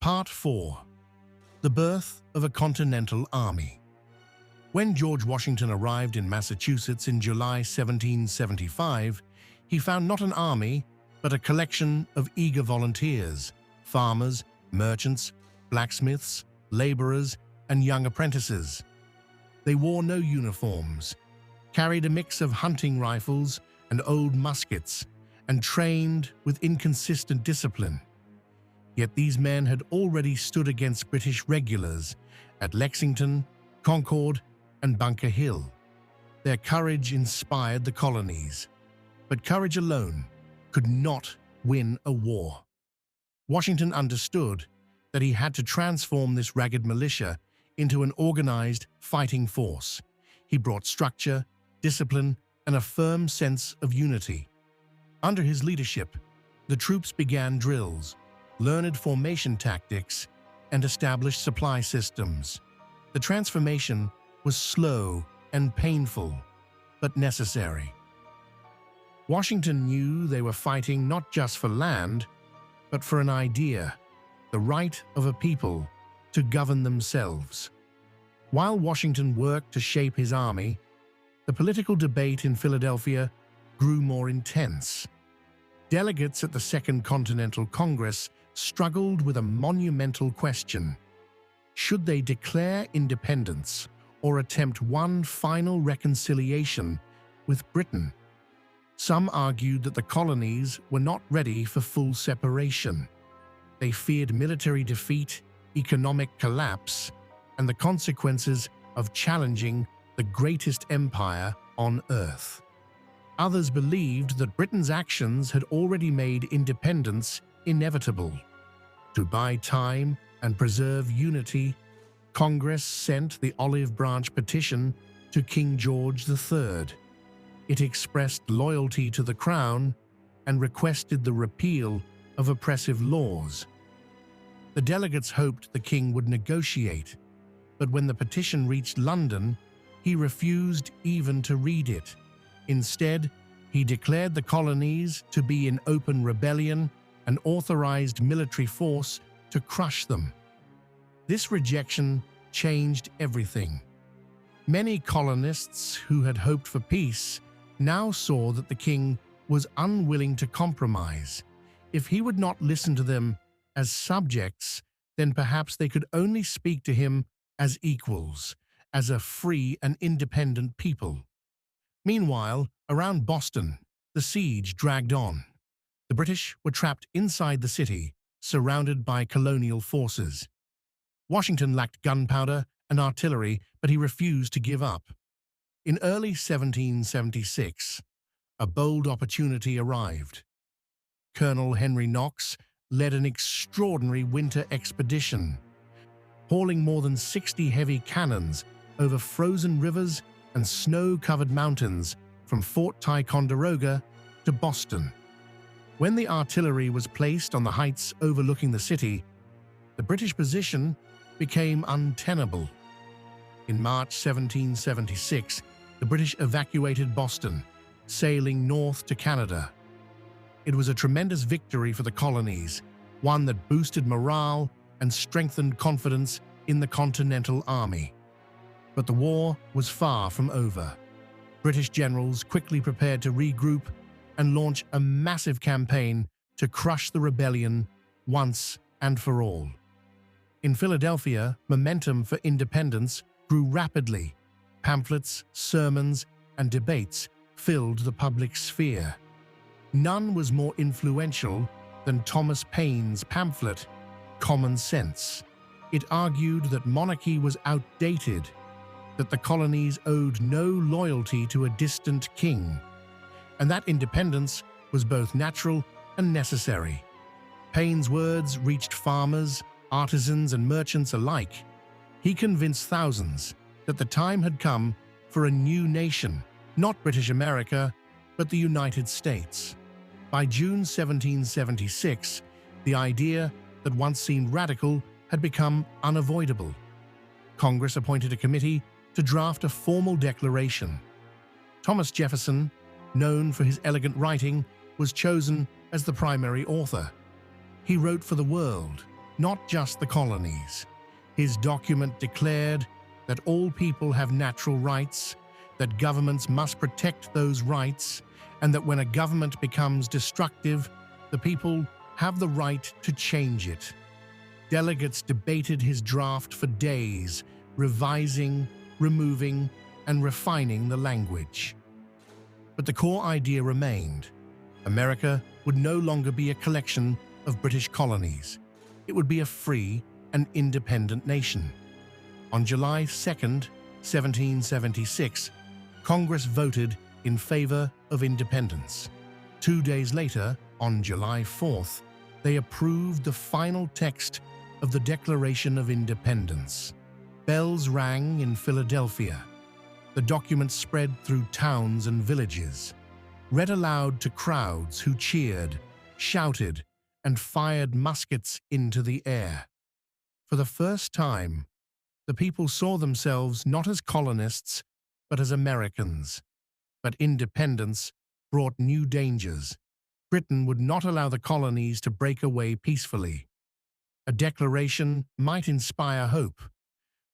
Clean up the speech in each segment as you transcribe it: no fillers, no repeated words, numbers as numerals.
Part 4. The Birth of a Continental Army. When George Washington arrived in Massachusetts in July 1775, he found not an army, but a collection of eager volunteers, farmers, merchants, blacksmiths, laborers, and young apprentices. They wore no uniforms, carried a mix of hunting rifles and old muskets, and trained with inconsistent discipline. Yet these men had already stood against British regulars at Lexington, Concord, and Bunker Hill. Their courage inspired the colonies, but courage alone could not win a war. Washington understood that he had to transform this ragged militia into an organized fighting force. He brought structure, discipline, and a firm sense of unity. Under his leadership, the troops began drills, learned formation tactics, and established supply systems. The transformation was slow and painful, but necessary. Washington knew they were fighting not just for land, but for an idea, the right of a people to govern themselves. While Washington worked to shape his army, the political debate in Philadelphia grew more intense. Delegates at the Second Continental Congress struggled with a monumental question. Should they declare independence or attempt one final reconciliation with Britain? Some argued that the colonies were not ready for full separation. They feared military defeat, economic collapse, and the consequences of challenging the greatest empire on Earth. Others believed that Britain's actions had already made independence inevitable. To buy time and preserve unity, Congress sent the Olive Branch Petition to King George III. It expressed loyalty to the Crown and requested the repeal of oppressive laws. The delegates hoped the king would negotiate, but when the petition reached London, he refused even to read it. Instead, he declared the colonies to be in open rebellion and authorized military force to crush them. This rejection changed everything. Many colonists who had hoped for peace now saw that the king was unwilling to compromise. If he would not listen to them as subjects, then perhaps they could only speak to him as equals, as a free and independent people. Meanwhile, around Boston, the siege dragged on. The British were trapped inside the city, surrounded by colonial forces. Washington lacked gunpowder and artillery, but he refused to give up. In early 1776, a bold opportunity arrived. Colonel Henry Knox led an extraordinary winter expedition, hauling more than 60 heavy cannons over frozen rivers and snow-covered mountains from Fort Ticonderoga to Boston. When the artillery was placed on the heights overlooking the city, the British position became untenable. In March 1776, the British evacuated Boston, sailing north to Canada. It was a tremendous victory for the colonies, one that boosted morale and strengthened confidence in the Continental Army. But the war was far from over. British generals quickly prepared to regroup and launch a massive campaign to crush the rebellion once and for all. In Philadelphia, momentum for independence grew rapidly. Pamphlets, sermons, and debates filled the public sphere. None was more influential than Thomas Paine's pamphlet, Common Sense. It argued that monarchy was outdated, that the colonies owed no loyalty to a distant king, and that independence was both natural and necessary. Paine's words reached farmers, artisans, and merchants alike. He convinced thousands that the time had come for a new nation, not British America, but the United States. By June 1776, the idea that once seemed radical had become unavoidable. Congress appointed a committee to draft a formal declaration. Thomas Jefferson, known for his elegant writing, was chosen as the primary author. He wrote for the world, not just the colonies. His document declared that all people have natural rights, that governments must protect those rights, and that when a government becomes destructive, the people have the right to change it. Delegates debated his draft for days, revising, removing, and refining the language. But the core idea remained. America would no longer be a collection of British colonies. It would be a free and independent nation. On July 2nd, 1776, Congress voted in favor of independence. 2 days later, on July 4th, they approved the final text of the Declaration of Independence. Bells rang in Philadelphia. The document spread through towns and villages, read aloud to crowds who cheered, shouted, and fired muskets into the air. For the first time, the people saw themselves not as colonists, but as Americans. But independence brought new dangers. Britain would not allow the colonies to break away peacefully. A declaration might inspire hope,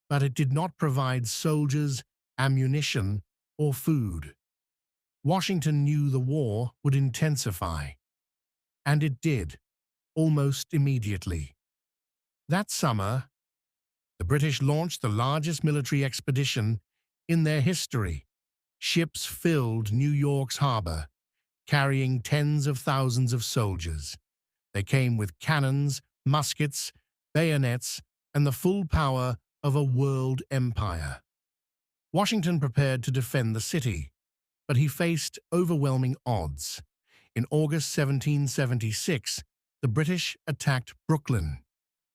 but it did not provide soldiers, ammunition, or food. Washington knew the war would intensify, and it did, almost immediately. That summer, the British launched the largest military expedition in their history. Ships filled New York's harbor, carrying tens of thousands of soldiers. They came with cannons, muskets, bayonets, and the full power of a world empire. Washington prepared to defend the city, but he faced overwhelming odds. In August 1776, the British attacked Brooklyn.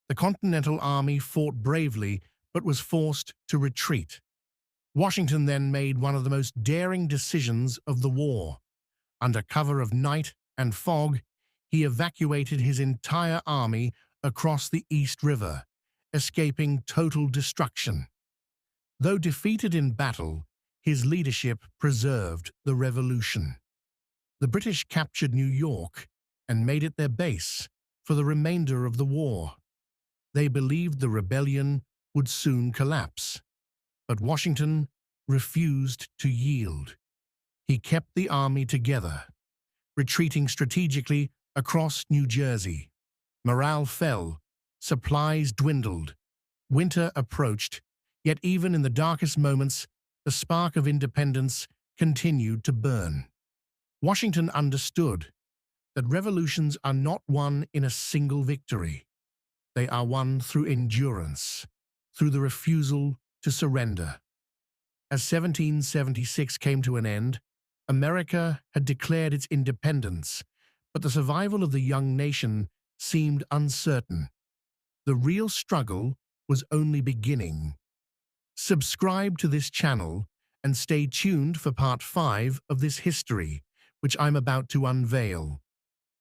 The Continental Army fought bravely but was forced to retreat. Washington then made one of the most daring decisions of the war. Under cover of night and fog, he evacuated his entire army across the East River, escaping total destruction. Though defeated in battle, his leadership preserved the revolution. The British captured New York and made it their base for the remainder of the war. They believed the rebellion would soon collapse, but Washington refused to yield. He kept the army together, retreating strategically across New Jersey. Morale fell, supplies dwindled, winter approached, yet even in the darkest moments, the spark of independence continued to burn. Washington understood that revolutions are not won in a single victory. They are won through endurance, through the refusal to surrender. As 1776 came to an end, America had declared its independence, but the survival of the young nation seemed uncertain. The real struggle was only beginning. Subscribe to this channel and stay tuned for part 5 of this history, which I'm about to unveil.